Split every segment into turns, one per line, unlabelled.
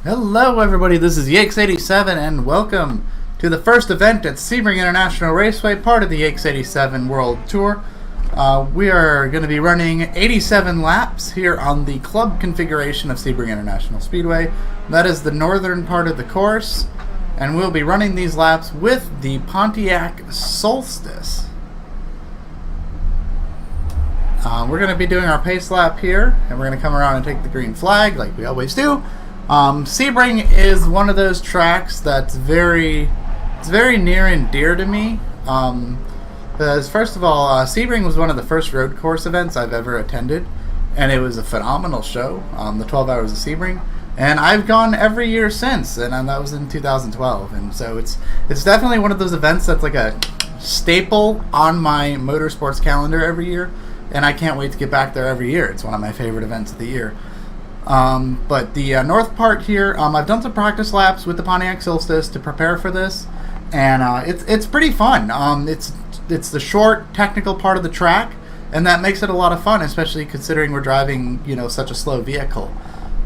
Hello everybody, this is Yakes87 and welcome to the first event at Sebring International Raceway, part of the Yakes87 World Tour. We are going to be running 87 laps here on the club configuration of Sebring International Speedway. That is the northern part of the course, and we'll be running these laps with the Pontiac Solstice. We're going to be doing our pace lap here, and we're going to come around and take the green flag like we always do. Sebring is one of those tracks that's very near and dear to me. Because first of all, Sebring was one of the first road course events I've ever attended, and it was a phenomenal show. The 12 Hours of Sebring, and I've gone every year since, and that was in 2012. And so it's definitely one of those events that's like a staple on my motorsports calendar every year, and I can't wait to get back there every year. It's one of my favorite events of the year. But the north part here, I've done some practice laps with the Pontiac Solstice to prepare for this, and it's pretty fun. It's the short technical part of the track, and that makes it a lot of fun, especially considering we're driving such a slow vehicle.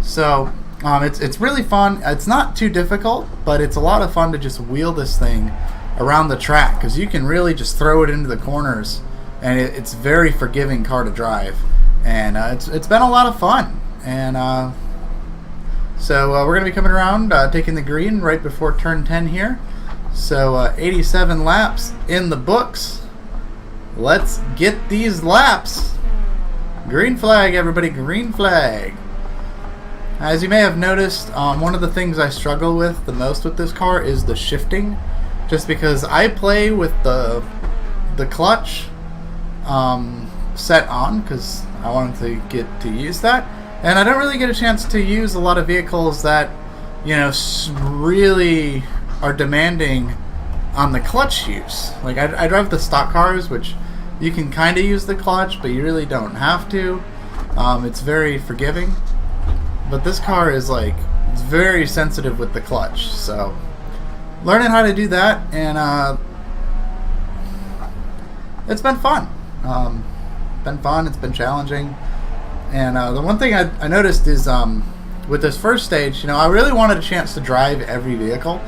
So it's really fun. It's not too difficult, but it's a lot of fun to just wheel this thing around the track because you can really just throw it into the corners, and it's very forgiving car to drive, and it's been a lot of fun. And so we're going to be coming around, taking the green right before turn 10 here. So 87 laps in the books. Let's get these laps. Green flag, everybody, green flag. As you may have noticed, one of the things I struggle with the most with this car is the shifting. Just because I play with the clutch set on, because I wanted to get to use that. And I don't really get a chance to use a lot of vehicles that, really are demanding on the clutch use. Like, I drive the stock cars, which you can kind of use the clutch, but you really don't have to. It's very forgiving. But this car is, it's very sensitive with the clutch. So, learning how to do that, and it's been fun. It's been challenging. And the one thing I noticed is with this first stage, I really wanted a chance to drive every vehicle.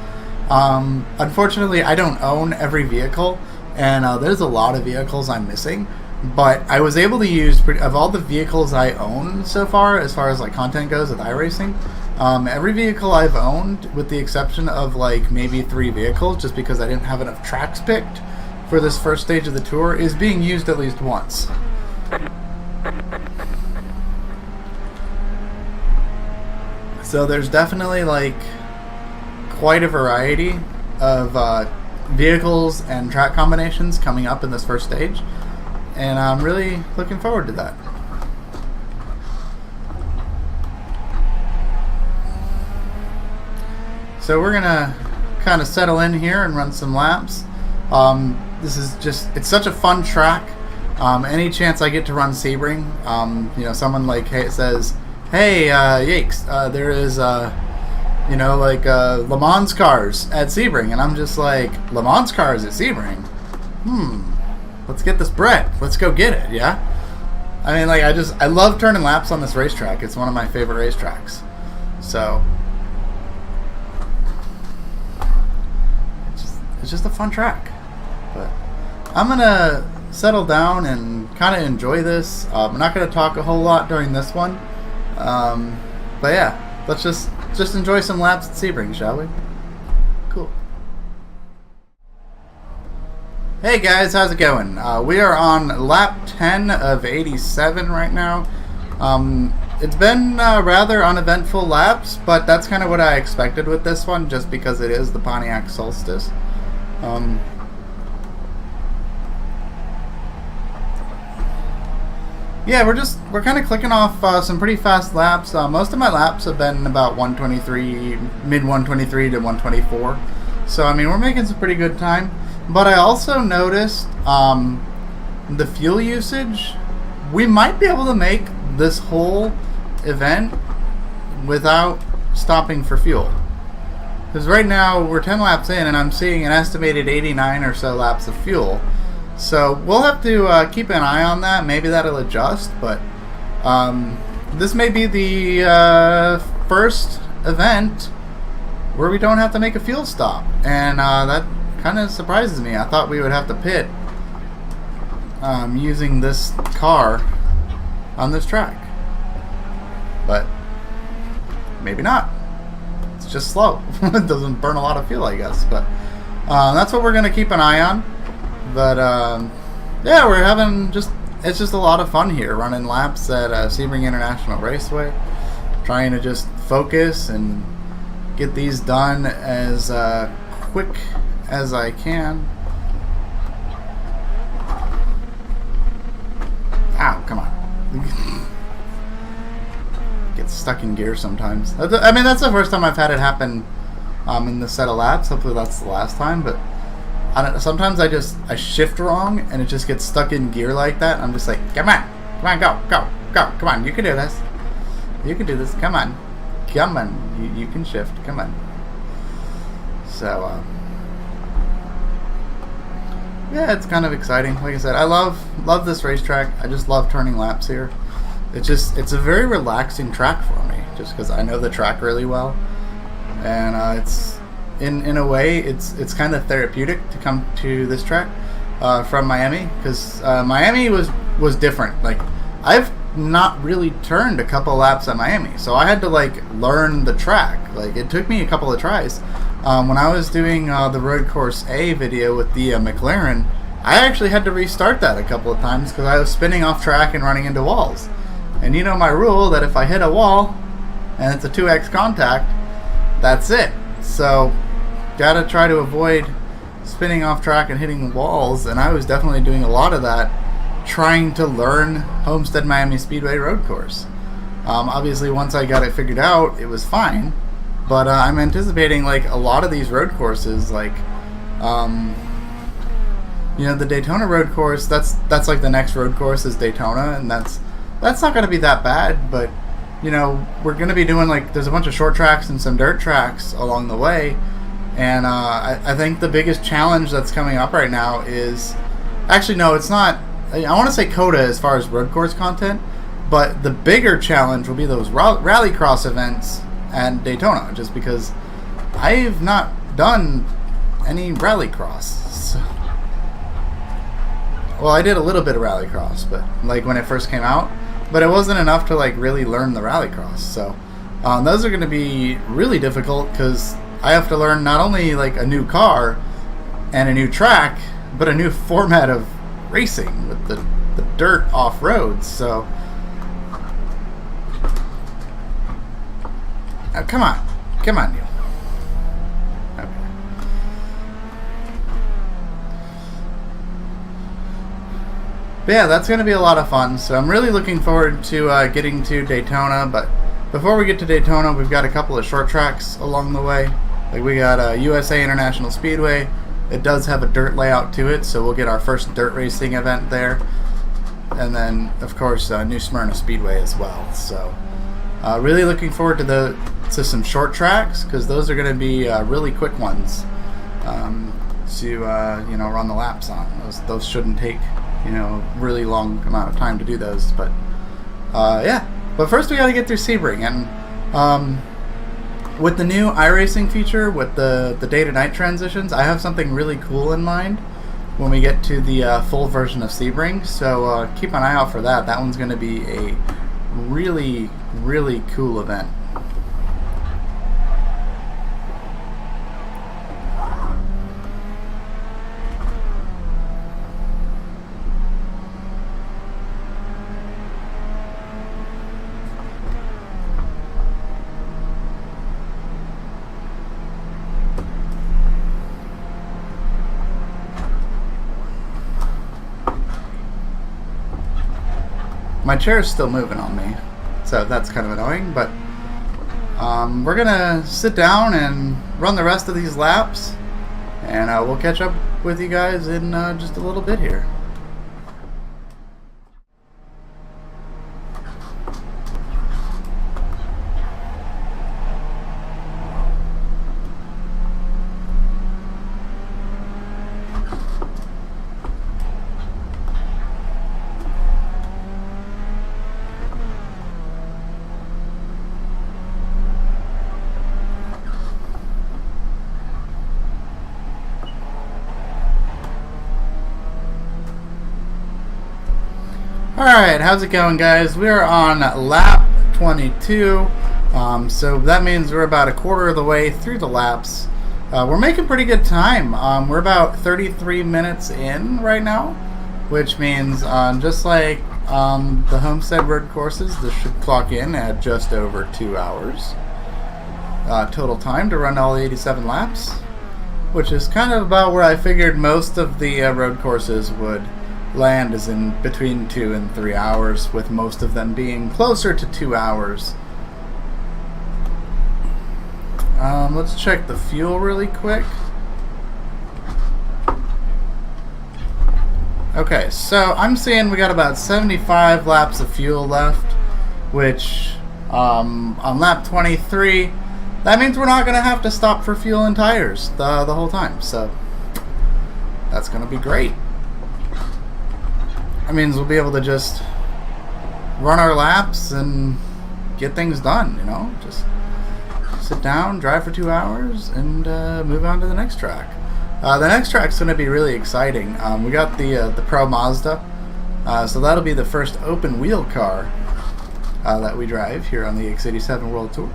Unfortunately, I don't own every vehicle, and there's a lot of vehicles I'm missing. But I was able to use, of all the vehicles I own so far, as like content goes with iRacing, every vehicle I've owned, with the exception of maybe 3 vehicles, just because I didn't have enough tracks picked for this first stage of the tour, is being used at least once. So there's definitely quite a variety of vehicles and track combinations coming up in this first stage, and I'm really looking forward to that. So we're gonna kind of settle in here and run some laps. This is it's such a fun track. Any chance I get to run Sebring, someone says, hey, Yakes, there is, Le Mans cars at Sebring. And I'm just like, Le Mans cars at Sebring? Let's get this bread. Let's go get it, yeah? I mean, I love turning laps on this racetrack. It's one of my favorite racetracks. So, it's just a fun track. But I'm going to settle down and kind of enjoy this. I'm not going to talk a whole lot during this one. But yeah, let's just enjoy some laps at Sebring, shall we? Cool. Hey guys, how's it going? We are on lap 10 of 87 right now. It's been rather uneventful laps, but that's kind of what I expected with this one, just because it is the Pontiac Solstice. Yeah, we're kind of clicking off some pretty fast laps. Most of my laps have been about 123, mid 123 to 124. So I mean, we're making some pretty good time. But I also noticed the fuel usage. We might be able to make this whole event without stopping for fuel. Because right now we're 10 laps in, and I'm seeing an estimated 89 or so laps of fuel. So we'll have to keep an eye on that. Maybe that'll adjust, but this may be the first event where we don't have to make a fuel stop, and that kind of surprises me. I thought we would have to pit using this car on this track, but maybe not. It's just slow. It doesn't burn a lot of fuel, I guess, but that's what we're going to keep an eye on. But yeah, we're having it's just a lot of fun here, running laps at Sebring International Raceway, trying to just focus and get these done as quick as I can. Ow, come on. Get stuck in gear sometimes. I mean, that's the first time I've had it happen in the set of laps. Hopefully that's the last time, but sometimes I shift wrong and it just gets stuck in gear like that. I'm just like, come on, go, come on, you can do this. You can do this, come on. You can shift, come on. So, yeah, it's kind of exciting. Like I said, I love this racetrack. I just love turning laps here. It's a very relaxing track for me, just because I know the track really well. And it's in a way, it's kind of therapeutic to come to this track from Miami, because Miami was different. Like, I've not really turned a couple laps at Miami, so I had to like learn the track. Like, it took me a couple of tries. When I was doing the Road Course A video with the McLaren, I actually had to restart that a couple of times because I was spinning off track and running into walls. And you know my rule that if I hit a wall and it's a 2x contact, that's it. So gotta try to avoid spinning off track and hitting walls, and I was definitely doing a lot of that trying to learn Homestead Miami Speedway Road Course. Obviously once I got it figured out, it was fine, but I'm anticipating like a lot of these road courses, like you know, the Daytona Road Course, that's like the next road course is Daytona, and that's not going to be that bad. But you know, we're going to be doing like, there's a bunch of short tracks and some dirt tracks along the way. And I think the biggest challenge that's coming up right now is, actually no, it's not, I want to say COTA as far as road course content, but the bigger challenge will be those rallycross events at Daytona, just because I've not done any rallycross. So, well, I did a little bit of rallycross, but like when it first came out, but it wasn't enough to like really learn the rallycross. So those are going to be really difficult because I have to learn not only like a new car and a new track, but a new format of racing with the dirt off-roads. So, come on you. Okay. But yeah, that's going to be a lot of fun. So I'm really looking forward to getting to Daytona. But before we get to Daytona, we've got a couple of short tracks along the way. Like we got USA International Speedway. It does have a dirt layout to it, so we'll get our first dirt racing event there. And then, of course, New Smyrna Speedway as well. So really looking forward to some short tracks, because those are going to be really quick ones to you know, run the laps on. Those shouldn't take, you know, really long amount of time to do those. But yeah, but first we got to get through Sebring. And with the new iRacing feature, with the day to night transitions, I have something really cool in mind when we get to the full version of Sebring. So keep an eye out for that. That one's going to be a really, really cool event. My chair is still moving on me, so that's kind of annoying, but we're gonna sit down and run the rest of these laps, and we'll catch up with you guys in just a little bit here. Alright, how's it going, guys? We are on lap 22, so that means we're about a quarter of the way through the laps. We're making pretty good time. We're about 33 minutes in right now, which means just like the Homestead Road courses, this should clock in at just over 2 hours total time to run all 87 laps, which is kind of about where I figured most of the road courses would land, is in between 2 and 3 hours, with most of them being closer to 2 hours. Let's check the fuel really quick. Okay, so I'm seeing we got about 75 laps of fuel left, which on lap 23, that means we're not going to have to stop for fuel and tires the whole time, so that's going to be great. That means we'll be able to just run our laps and get things done, you know? Just sit down, drive for 2 hours, and move on to the next track. The next track's going to be really exciting. We got the Pro Mazda, so that'll be the first open wheel car that we drive here on the Yakes87 World Tour.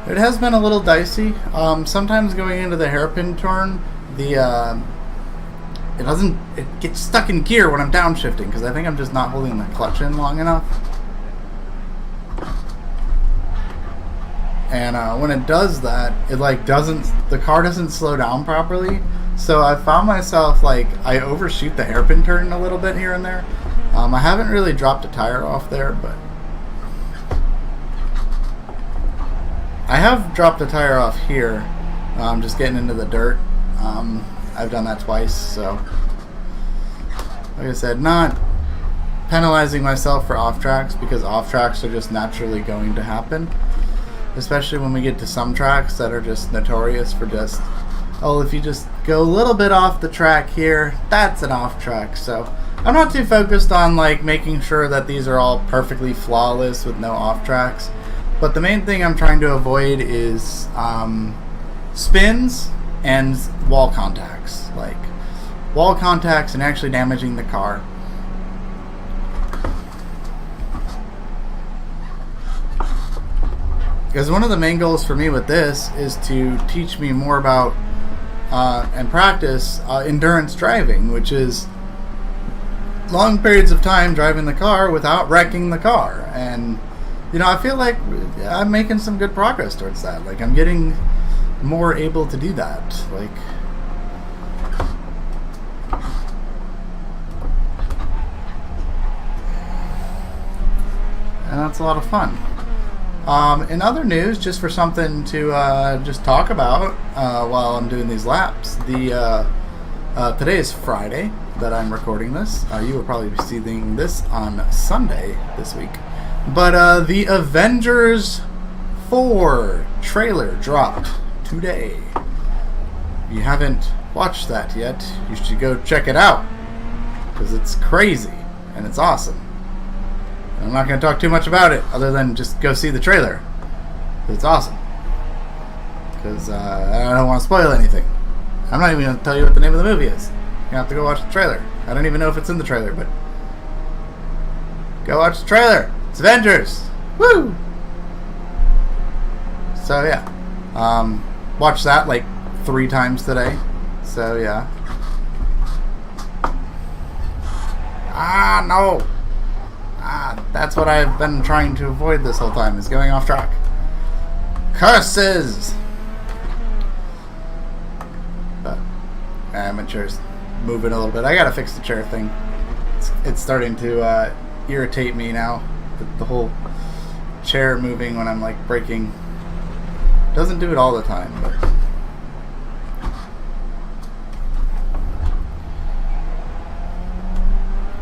It has been a little dicey. Sometimes going into the hairpin turn, it gets stuck in gear when I'm downshifting because I think I'm just not holding the clutch in long enough. And when it does that, it the car doesn't slow down properly. So I found myself I overshoot the hairpin turn a little bit here and there. I haven't really dropped a tire off there, but I have dropped a tire off here, just getting into the dirt. I've done that twice, so like I said, not penalizing myself for off tracks, because off tracks are just naturally going to happen, especially when we get to some tracks that are just notorious for just, oh, if you just go a little bit off the track here, that's an off track. So I'm not too focused on making sure that these are all perfectly flawless with no off tracks. But the main thing I'm trying to avoid is spins and wall contacts. Wall contacts and actually damaging the car. Because one of the main goals for me with this is to teach me more about and practice endurance driving, which is long periods of time driving the car without wrecking the car. And you know, I feel like I'm making some good progress towards that. I'm getting more able to do that. And that's a lot of fun. In other news, just for something to just talk about while I'm doing these laps, today is Friday that I'm recording this. You will probably be seeing this on Sunday this week. But the Avengers 4 trailer dropped today. If you haven't watched that yet, you should go check it out, because it's crazy and it's awesome. And I'm not going to talk too much about it other than just go see the trailer. It's awesome. Because I don't want to spoil anything. I'm not even going to tell you what the name of the movie is. You have to go watch the trailer. I don't even know if it's in the trailer, but go watch the trailer. It's Avengers! Woo! So yeah, watched that 3 times today. So yeah. No! That's what I've been trying to avoid this whole time, is going off track. Curses! But my chair's moving a little bit. I gotta fix the chair thing. It's starting to irritate me now. The whole chair moving when I'm braking. Doesn't do it all the time, but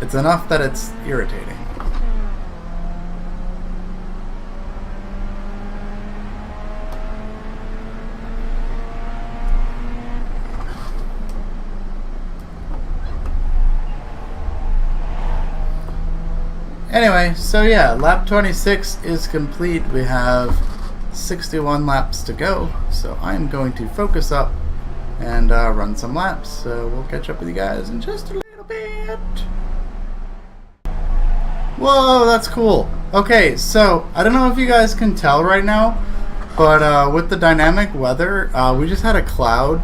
It's enough that it's irritating. Anyway, so yeah, lap 26 is complete. We have 61 laps to go, so I'm going to focus up and run some laps. So we'll catch up with you guys in just a little bit. Whoa, that's cool. Okay, so I don't know if you guys can tell right now, but with the dynamic weather, we just had a cloud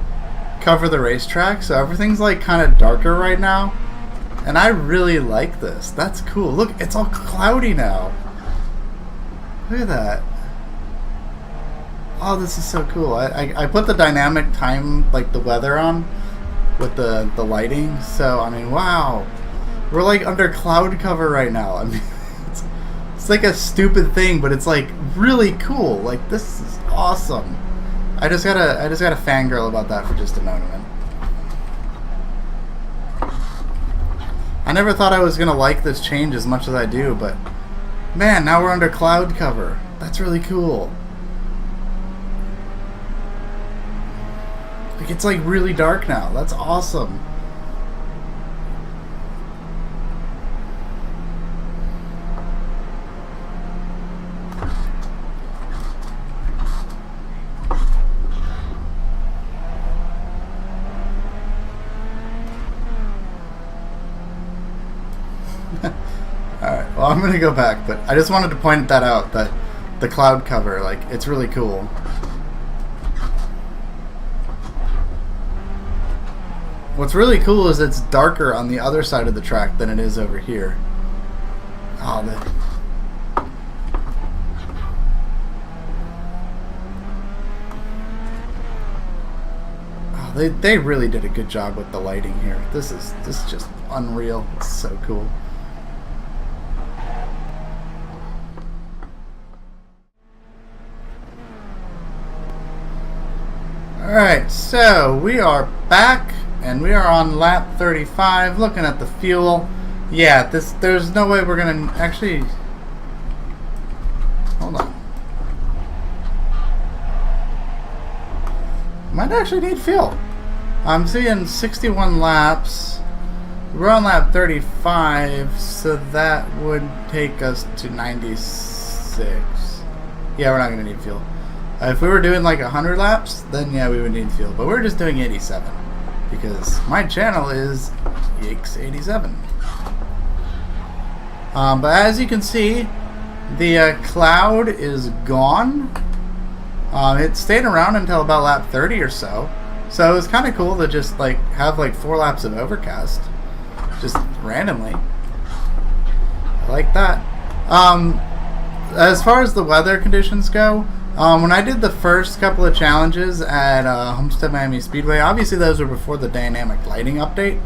cover the racetrack, so everything's like kind of darker right now. And I really like this. That's cool. Look, it's all cloudy now. Look at that. Oh, this is so cool. I put the dynamic time, like the weather on with the lighting. So, I mean, wow. We're like under cloud cover right now. I mean, it's like a stupid thing, but it's like really cool. Like, this is awesome. I just gotta fangirl about that for just a moment. I never thought I was going to like this change as much as I do, but man, now we're under cloud cover. That's really cool. Like, it's like really dark now. That's awesome. Alright, well, I'm going to go back, but I just wanted to point that out, that the cloud cover, like, it's really cool. What's really cool is it's darker on the other side of the track than it is over here. Oh, they really did a good job with the lighting here. This is just unreal. It's so cool. Alright, so we are back and we are on lap 35 looking at the fuel. Yeah, there's no way we're gonna actually hold on. Might actually need fuel. I'm seeing 61 laps. We're on lap 35, so that would take us to 96. Yeah, we're not going to need fuel. If we were doing like 100 laps, then yeah, we would need fuel. But we're just doing 87 because my channel is Yakes87. But as you can see, the cloud is gone. It stayed around until about lap 30 or so. So it was kind of cool to just like have like 4 laps of overcast. Just randomly. I like that. As far as the weather conditions go, when I did the first couple of challenges at Homestead Miami Speedway, obviously those were before the dynamic lighting update.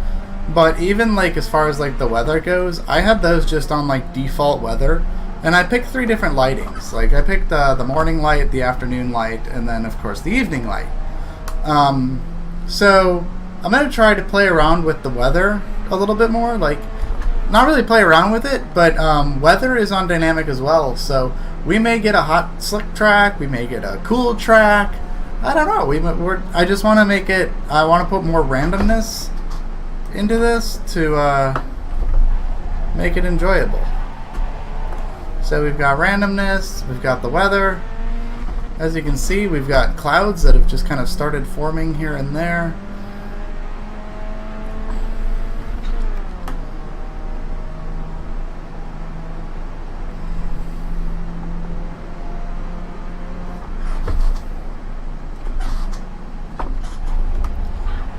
But even like as far as like the weather goes, I had those just on like default weather. And I picked 3 different lightings. Like I picked the morning light, the afternoon light, and then of course the evening light. So I'm going to try to play around with the weather a little bit more. Like, not really play around with it, but weather is on dynamic as well. So we may get a hot, slick track. We may get a cool track. I don't know. I just want to make it. I want to put more randomness into this to make it enjoyable. So we've got randomness. We've got the weather. As you can see, we've got clouds that have just kind of started forming here and there.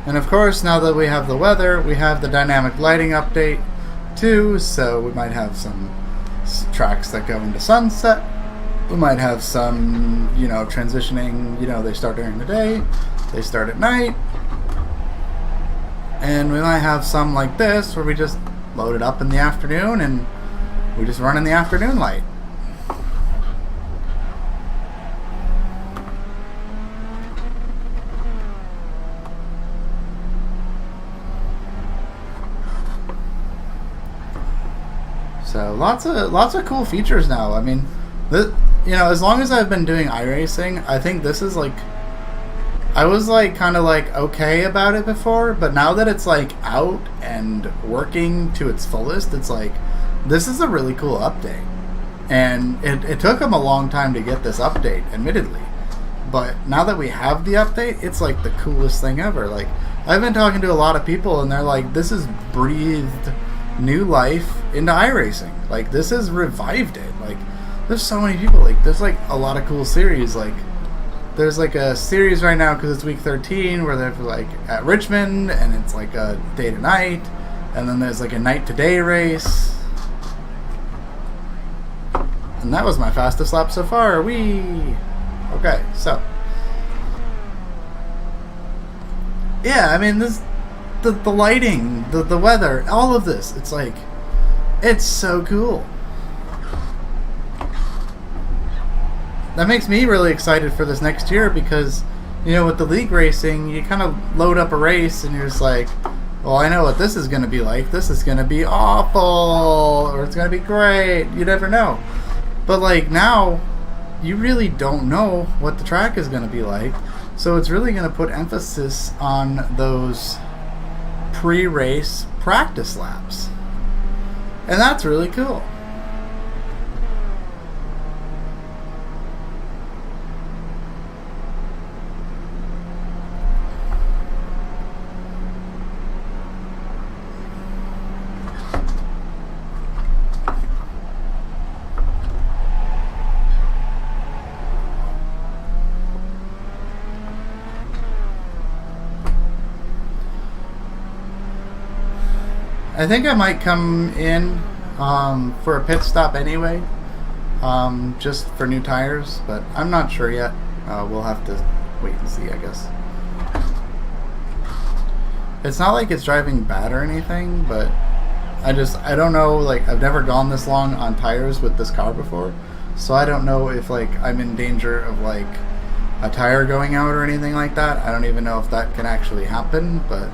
And of course, now that we have the weather, we have the dynamic lighting update too, so we might have some tracks that go into sunset. We might have some, you know, transitioning, you know, they start during the day, they start at night. And we might have some like this where we just load it up in the afternoon and we just run in the afternoon light. So lots of cool features now. I mean, as long as I've been doing iRacing, I think this is like, I was like kind of like okay about it before, but now that it's like out and working to its fullest, it's like this is a really cool update. And it took them a long time to get this update, admittedly. But now that we have the update, it's like the coolest thing ever. Like, I've been talking to a lot of people, and they're like, this has breathed new life into iRacing. Like, this has revived it. Like, there's so many people. Like, there's like a lot of cool series. Like, there's like a series right now because it's week 13 where they're like at Richmond, and it's like a day to night, and then there's like a night to day race. And that was my fastest lap so far. Whee! Okay, so yeah, I mean, this, the lighting, the weather, all of this, it's like, it's so cool. That makes me really excited for this next year because, with the league racing, you kind of load up a race and you're just like, well, I know what this is going to be like. This is going to be awful, or it's going to be great. You never know. But like now, you really don't know what the track is going to be like. So it's really going to put emphasis on those pre-race practice laps. And that's really cool. I think I might come in for a pit stop anyway, just for new tires, but I'm not sure yet. We'll have to wait and see, I guess. It's not like it's driving bad or anything, but I don't know, like, I've never gone this long on tires with this car before, so I don't know if, like, I'm in danger of, like, a tire going out or anything like that. I don't even know if that can actually happen, but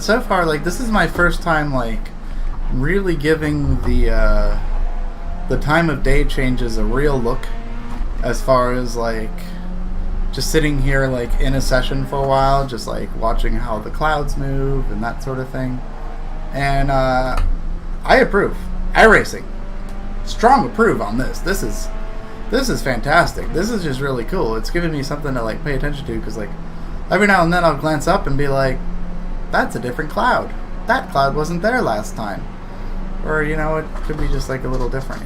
so far, like, this is my first time, like, really giving the time of day changes a real look, as far as, like, just sitting here, like, in a session for a while, just, like, watching how the clouds move and that sort of thing. And I approve. iRacing, strong approve on this. This is fantastic. This is just really cool. It's giving me something to, like, pay attention to, because, like, every now and then I'll glance up and be like, that's a different cloud. That cloud wasn't there last time. Or, it could be just like a little different,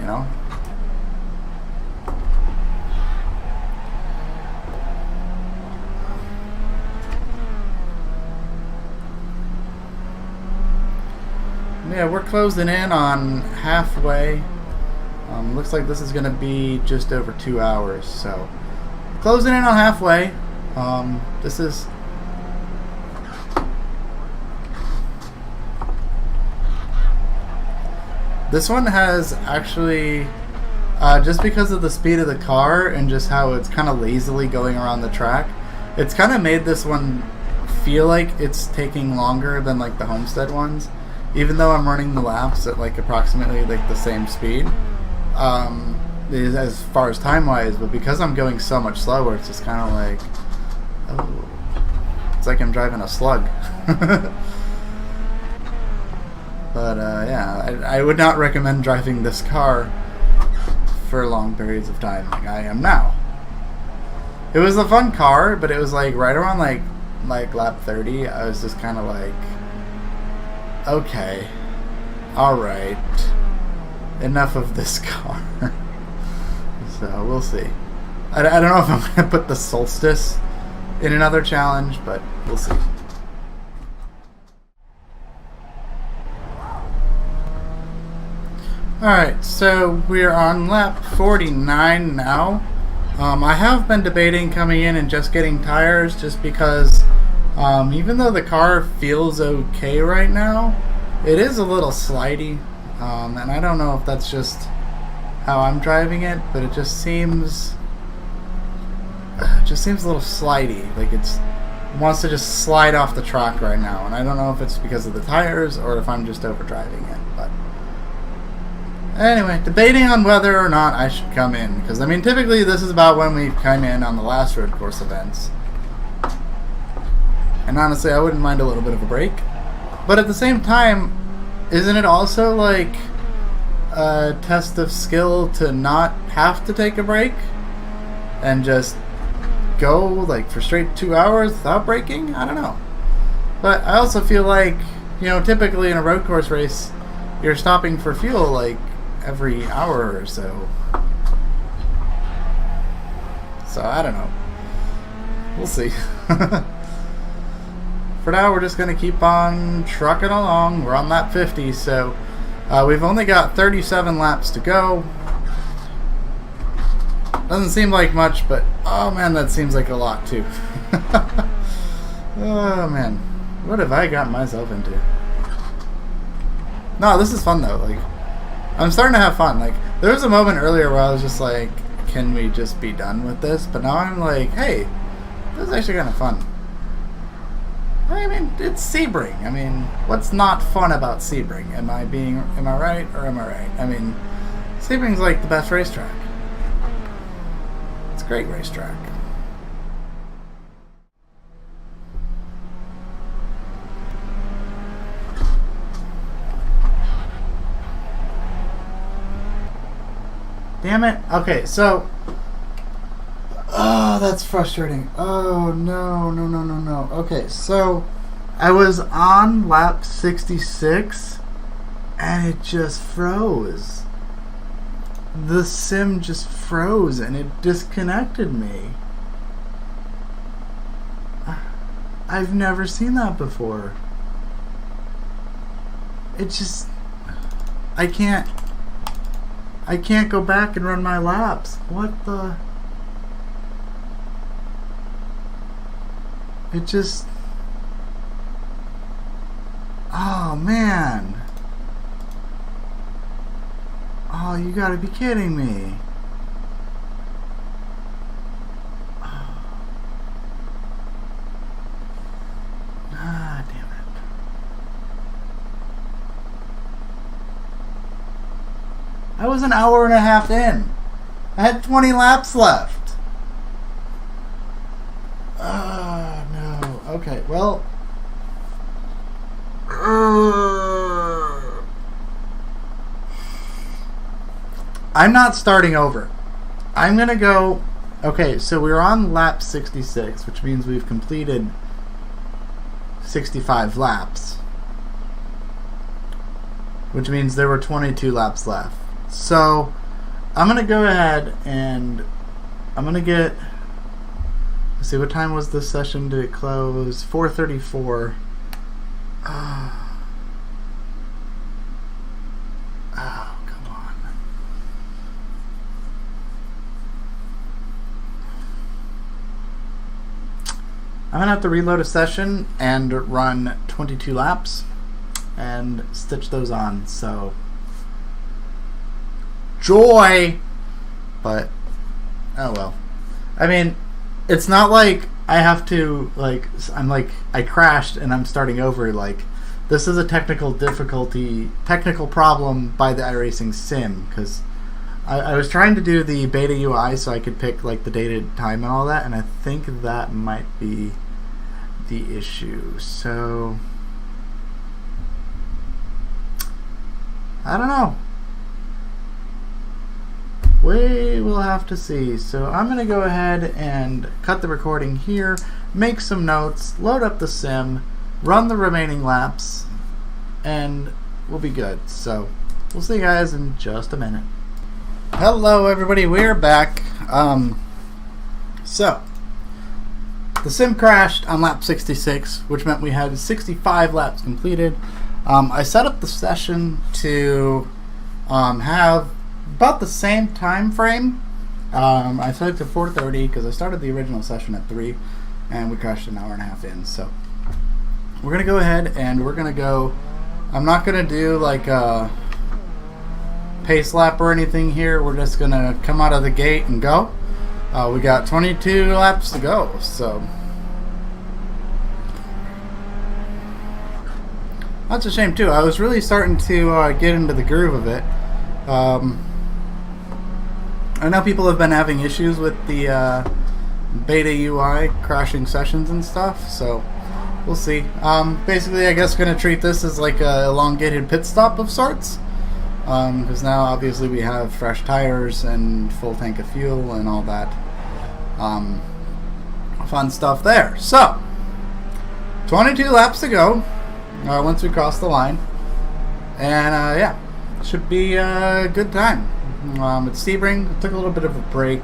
Yeah, we're closing in on halfway. Looks like this is going to be just over 2 hours. So, closing in on halfway. This one has actually, just because of the speed of the car and just how it's kind of lazily going around the track, it's kind of made this one feel like it's taking longer than like the Homestead ones, even though I'm running the laps at like approximately like the same speed, as far as time-wise, but because I'm going so much slower, it's just kind of like, oh, it's like I'm driving a slug. But yeah, I would not recommend driving this car for long periods of time like I am now. It was a fun car, but it was like right around like lap 30, I was just kind of like, okay, alright, enough of this car. So we'll see. I don't know if I'm going to put the Solstice in another challenge, but we'll see. Alright, so we're on lap 49 now. I have been debating coming in and just getting tires, just because even though the car feels okay right now, it is a little slidey, and I don't know if that's just how I'm driving it, but it just seems it just seems a little slidey. Like it wants to just slide off the track right now, and I don't know if it's because of the tires or if I'm just overdriving it. But anyway, debating on whether or not I should come in, because I mean typically this is about when we come in on the last road course events, and honestly I wouldn't mind a little bit of a break. But at the same time, isn't it also like a test of skill to not have to take a break and just go like for straight 2 hours without braking? I don't know. But I also feel like, you know, typically in a road course race, you're stopping for fuel like every hour or so. So I don't know. We'll see. For now, we're just going to keep on trucking along. We're on lap 50, so we've only got 37 laps to go. Doesn't seem like much, but oh man, that seems like a lot too. Oh man, what have I gotten myself into? No, this is fun though. Like, I'm starting to have fun. Like, there was a moment earlier where I was just like, can we just be done with this? But now I'm like, hey, this is actually kind of fun. I mean, it's Sebring. I mean, what's not fun about Sebring? Am I right or am I right? I mean, Sebring's like the best racetrack. It's a great racetrack. Damn it. Okay, so... Oh, that's frustrating. Oh, no. Okay, so I was on lap 66 and it just froze. The sim just froze and it disconnected me. I've never seen that before. It just... I can't go back and run my laps. What the... It just... Oh, man. Oh, you gotta be kidding me. Ah, damn it. I was an hour and a half in. I had 20 laps left. No. Okay, well... I'm not starting over. I'm going to go... Okay, so we're on lap 66, which means we've completed 65 laps. Which means there were 22 laps left. So, I'm going to go ahead and I'm going to get... Let's see, what time was this session? Did it close? 4:34. Oh, come on. I'm going to have to reload a session and run 22 laps and stitch those on, so... Joy! But, oh well. I mean... It's not like I have to, like, I'm like, I crashed and I'm starting over. Like, this is a technical problem by the iRacing sim, because I was trying to do the beta UI so I could pick, like, the dated time and all that, and I think that might be the issue. So, I don't know. We will have to see. So I'm going to go ahead and cut the recording here, make some notes, load up the sim, run the remaining laps, and we'll be good. So we'll see you guys in just a minute. Hello everybody, we're back. So the sim crashed on lap 66, which meant we had 65 laps completed. I set up the session to have about the same time frame. I set it to 4:30 because I started the original session at 3 and we crashed an hour and a half in. So we're gonna go ahead and we're gonna go. I'm not gonna do like a pace lap or anything here. We're just gonna come out of the gate and go. We got 22 laps to go, so that's a shame too. I was really starting to get into the groove of it. I know people have been having issues with the beta UI crashing sessions and stuff, so we'll see. Basically, I guess going to treat this as like a elongated pit stop of sorts, because now obviously we have fresh tires and full tank of fuel and all that fun stuff there. So 22 laps to go once we cross the line, and yeah, should be a good time. It's Sebring. Took a little bit of a break,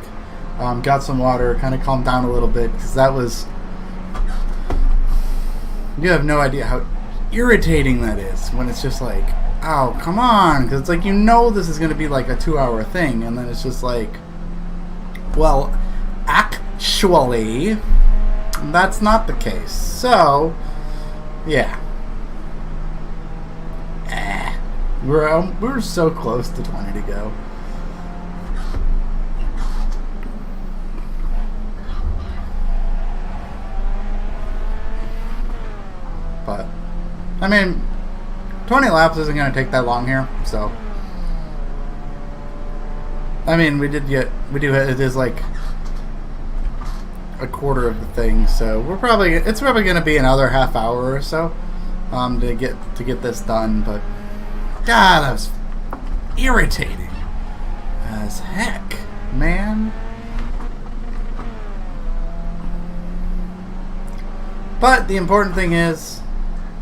got some water, kind of calmed down a little bit, because that was, you have no idea how irritating that is when it's just like, oh, come on, because it's like, you know, this is going to be like a 2-hour thing, and then it's just like, well, actually, that's not the case. So, yeah. We're so close to 20 to go. But, I mean, 20 laps isn't going to take that long here, so. I mean, it is like a quarter of the thing, so it's probably going to be another half hour or so to get this done. But God, that was irritating as heck, man. But the important thing is,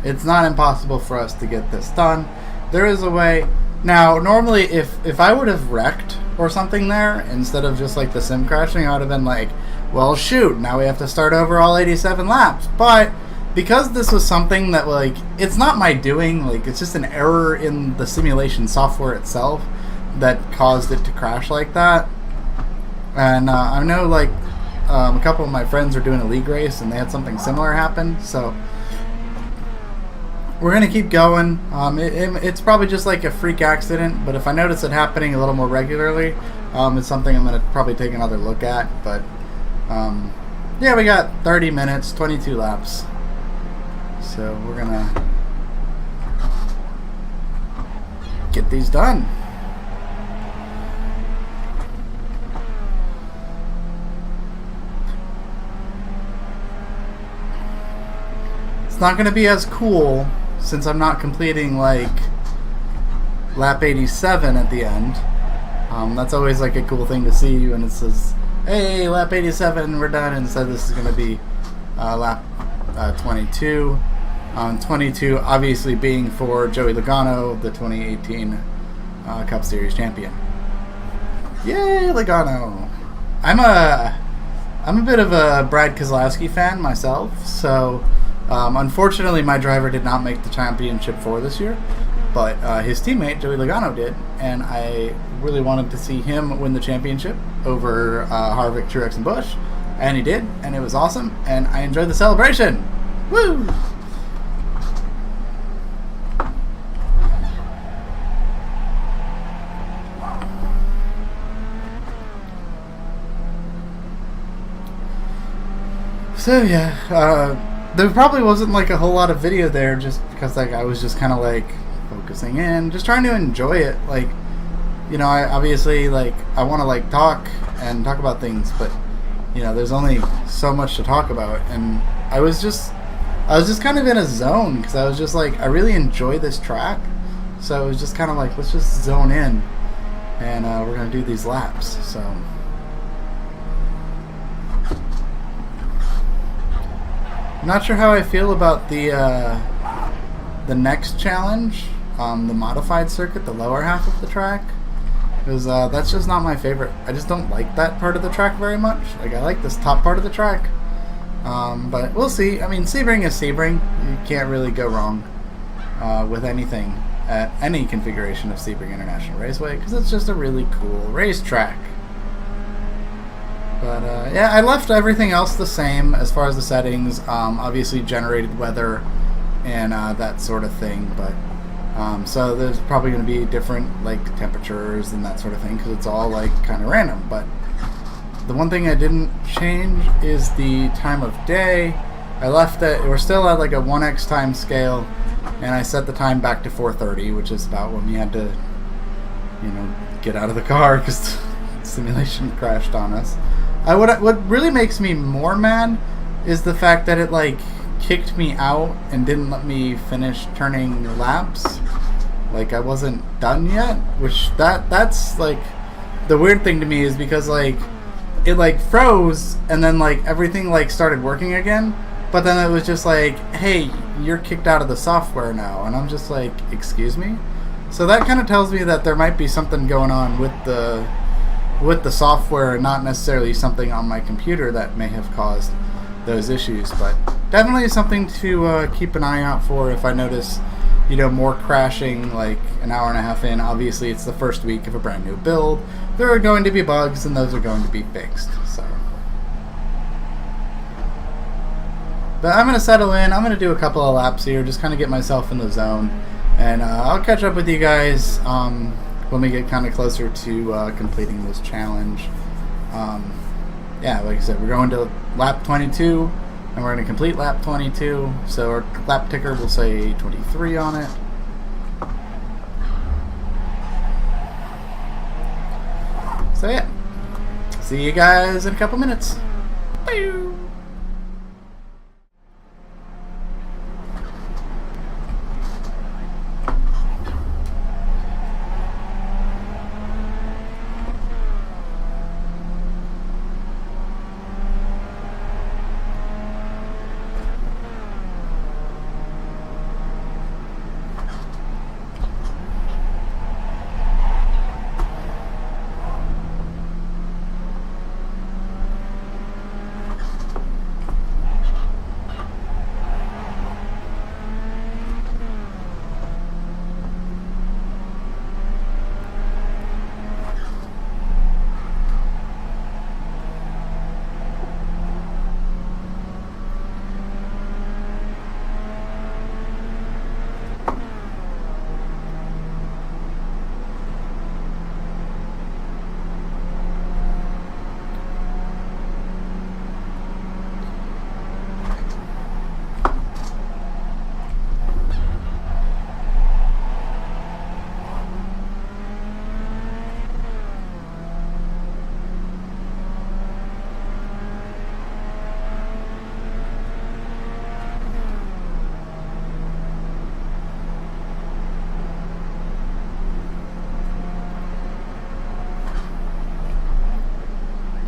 it's not impossible for us to get this done. There is a way. Now, normally, if I would have wrecked or something there, instead of just like the sim crashing, I would have been like, well, shoot, now we have to start over all 87 laps. But because this was something that, like, it's not my doing, like, it's just an error in the simulation software itself that caused it to crash like that. And I know, like, a couple of my friends are doing a league race, and they had something similar happen, so we're going to keep going. It's probably just like a freak accident, but if I notice it happening a little more regularly, it's something I'm going to probably take another look at. But, yeah, we got 30 minutes, 22 laps. So we're going to get these done. It's not going to be as cool since I'm not completing like lap 87 at the end. That's always like a cool thing to see when it says, hey, lap 87, we're done. Instead, this is going to be lap 22. 22 obviously being for Joey Logano, the 2018 Cup Series champion. Yay, Logano! I'm a bit of a Brad Keselowski fan myself, so unfortunately my driver did not make the championship for this year, but his teammate Joey Logano did, and I really wanted to see him win the championship over Harvick, Truex, and Busch, and he did, and it was awesome, and I enjoyed the celebration. Woo! So yeah, there probably wasn't like a whole lot of video there, just because like I was just kind of like focusing in, just trying to enjoy it. Like, you know, I obviously like I want to like talk about things, but you know, there's only so much to talk about, and I was just kind of in a zone because I was just like, I really enjoy this track, so it was just kind of like, let's just zone in, and we're gonna do these laps. So I'm not sure how I feel about the next challenge, the modified circuit, the lower half of the track, because that's just not my favorite. I just don't like that part of the track very much. Like, I like this top part of the track, but we'll see. I mean, Sebring is Sebring. You can't really go wrong with anything at any configuration of Sebring International Raceway, because it's just a really cool racetrack. But yeah, I left everything else the same as far as the settings. Obviously generated weather and that sort of thing. But so there's probably going to be different like temperatures and that sort of thing, because it's all like kind of random. But The one thing I didn't change is the time of day. I left it, we're still at like a 1x time scale, and I set the time back to 4:30, which is about when we had to, you know, get out of the car because the simulation crashed on us. What really makes me more mad is the fact that it like kicked me out and didn't let me finish turning laps. Like I wasn't done yet, which that's like the weird thing to me is because like it like froze and then like everything like started working again, but then it was just like, hey, you're kicked out of the software now, and I'm just like, excuse me? So that kind of tells me that there might be something going on with the software and not necessarily something on my computer that may have caused those issues, but definitely something to keep an eye out for if I notice, you know, more crashing like an hour and a half in. Obviously it's the first week of a brand new build. There are going to be bugs and those are going to be fixed. So, but I'm going to settle in. I'm going to do a couple of laps here, just kind of get myself in the zone, and I'll catch up with you guys when we get kind of closer to completing this challenge. Yeah, like I said, we're going to lap 22, and we're going to complete lap 22, so our lap ticker will say 23 on it. So yeah, see you guys in a couple minutes. Bye.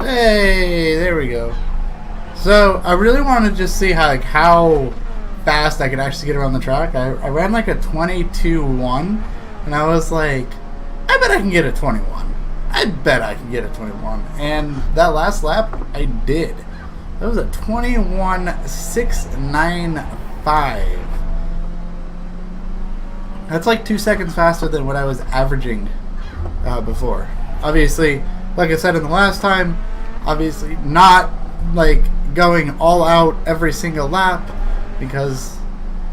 Hey, there we go. So I really want to just see how fast I could actually get around the track. I ran like a 22.1, and I was like, I bet I can get a 21. I bet I can get a 21. And that last lap, I did. That was a 21.695. That's like 2 seconds faster than what I was averaging before. Obviously, like I said in the last time, obviously not like going all out every single lap, because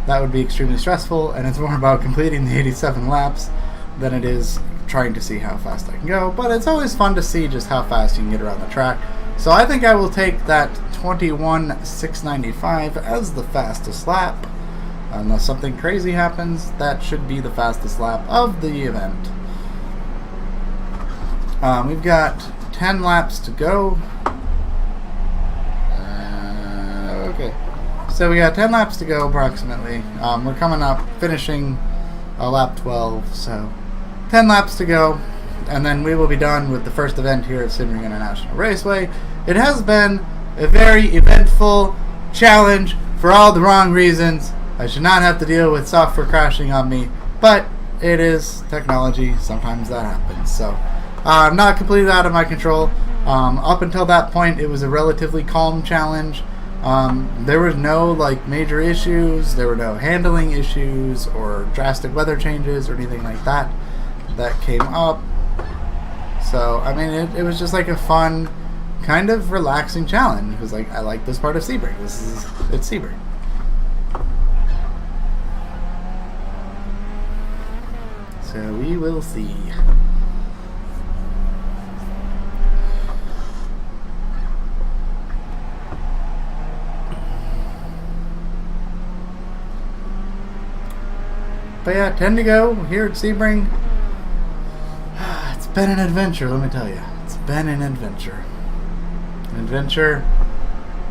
that would be extremely stressful, and it's more about completing the 87 laps than it is trying to see how fast I can go. But it's always fun to see just how fast you can get around the track. So I think I will take that 21.695 as the fastest lap. Unless something crazy happens, that should be the fastest lap of the event. We've got 10 laps to go. Okay, so we got 10 laps to go approximately. We're coming up, finishing lap 12, so 10 laps to go, and then we will be done with the first event here at Sebring International Raceway. It has been a very eventful challenge for all the wrong reasons. I should not have to deal with software crashing on me, but it is technology. Sometimes that happens. So not completely out of my control. Up until that point, it was a relatively calm challenge. There were no like major issues. There were no handling issues or drastic weather changes or anything like that that came up. So I mean, it was just like a fun, kind of relaxing challenge. It was like, I like this part of Sebring. It's Sebring. So we will see. But yeah, 10 to go here at Sebring. It's been an adventure, let me tell you. It's been an adventure. An adventure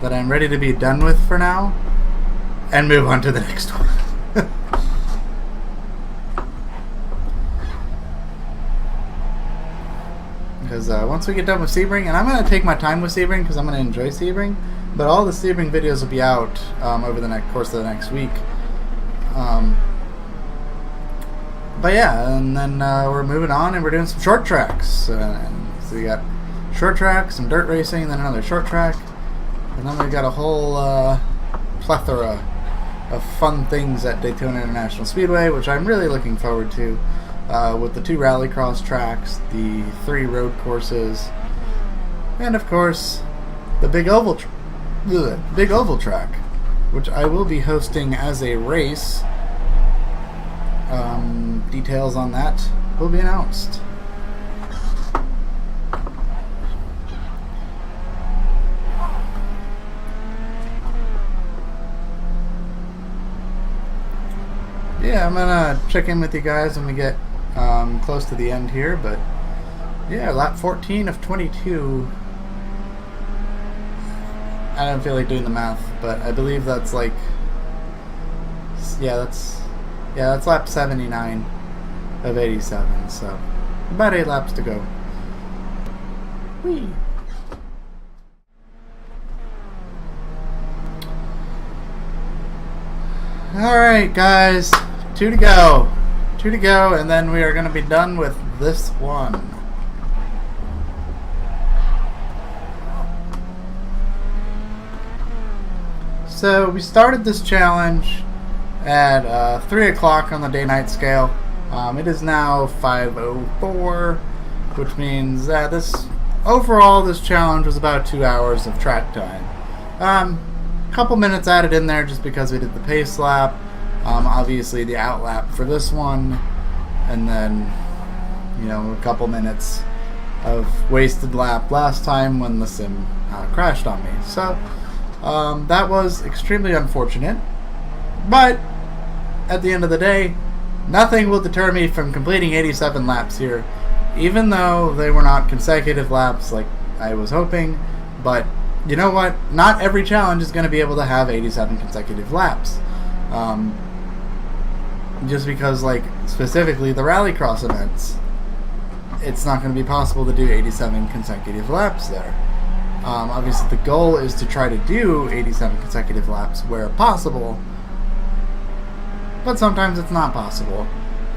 that I'm ready to be done with for now and move on to the next one. Because once we get done with Sebring, and I'm going to take my time with Sebring because I'm going to enjoy Sebring, but all the Sebring videos will be out over the course of the next week. But yeah, and then we're moving on and we're doing some short tracks. So we got short track, some dirt racing, and then another short track. And then we've got a whole plethora of fun things at Daytona International Speedway, which I'm really looking forward to. With the 2 rallycross tracks, the 3 road courses, and of course the big oval track, which I will be hosting as a race. Details on that will be announced. Yeah, I'm gonna check in with you guys when we get close to the end here, but yeah, lap 14 of 22. I don't feel like doing the math, but I believe that's like, that's lap 79 of 87, so about 8 laps to go. Whee! Alright guys, 2 to go, and then we are going to be done with this one. So we started this challenge at 3 o'clock on the day-night scale. It is now 5:04, which means that this challenge was about 2 hours of track time. Couple minutes added in there just because we did the pace lap, obviously the out lap for this one, and then a couple minutes of wasted lap last time when the sim crashed on me. So that was extremely unfortunate, but at the end of the day, nothing will deter me from completing 87 laps here, even though they were not consecutive laps like I was hoping. But you know what? Not every challenge is going to be able to have 87 consecutive laps. Just because, like, specifically the rallycross events, it's not going to be possible to do 87 consecutive laps there. Obviously, the goal is to try to do 87 consecutive laps where possible, but sometimes it's not possible.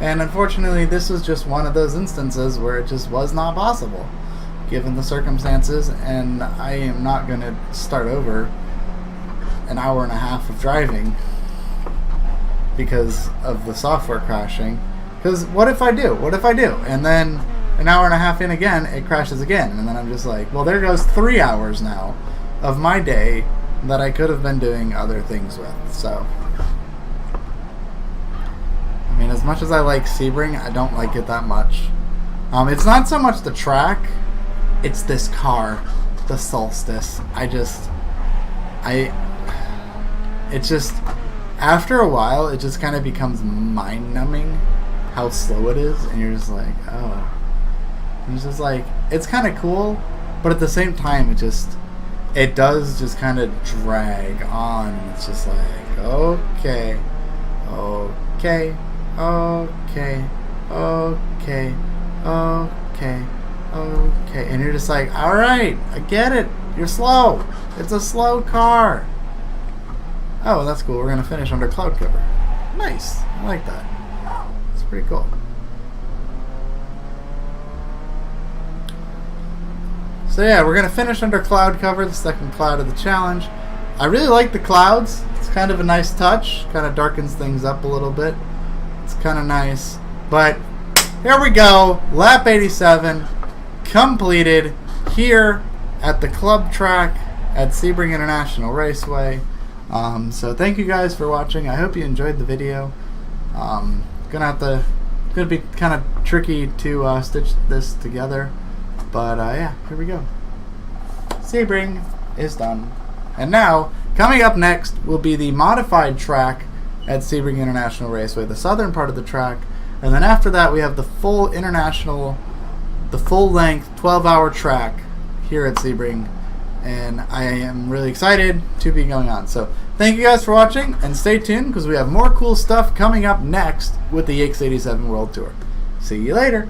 And unfortunately, this was just one of those instances where it just was not possible, given the circumstances, and I am not going to start over an hour and a half of driving because of the software crashing. Because what if I do? And then an hour and a half in again, it crashes again, and then I'm just like, well, there goes 3 hours now of my day that I could have been doing other things with. So, I mean, as much as I like Sebring, I don't like it that much. It's not so much the track, it's this car, the Solstice. It's just, after a while, it just kind of becomes mind-numbing how slow it is, and you're just like, oh. And it's just like, it's kind of cool, but at the same time, it does just kind of drag on. It's just like, okay, and you're just like, alright, I get it, you're slow, it's a slow car. Oh, that's cool, we're going to finish under cloud cover. Nice, I like that. It's pretty cool. So yeah, we're going to finish under cloud cover, the second cloud of the challenge. I really like the clouds. It's kind of a nice touch. Kind of darkens things up a little bit. It's kind of nice. But here we go. Lap 87 completed here at the club track at Sebring International Raceway. So thank you guys for watching. I hope you enjoyed the video. Gonna be kind of tricky to stitch this together. But yeah, here we go. Sebring is done. And now, coming up next will be the modified track at Sebring International Raceway, the southern part of the track. And then after that, we have the full full-length 12-hour track here at Sebring. And I am really excited to be going on. So thank you guys for watching, and stay tuned because we have more cool stuff coming up next with the Yakes87 World Tour. See you later.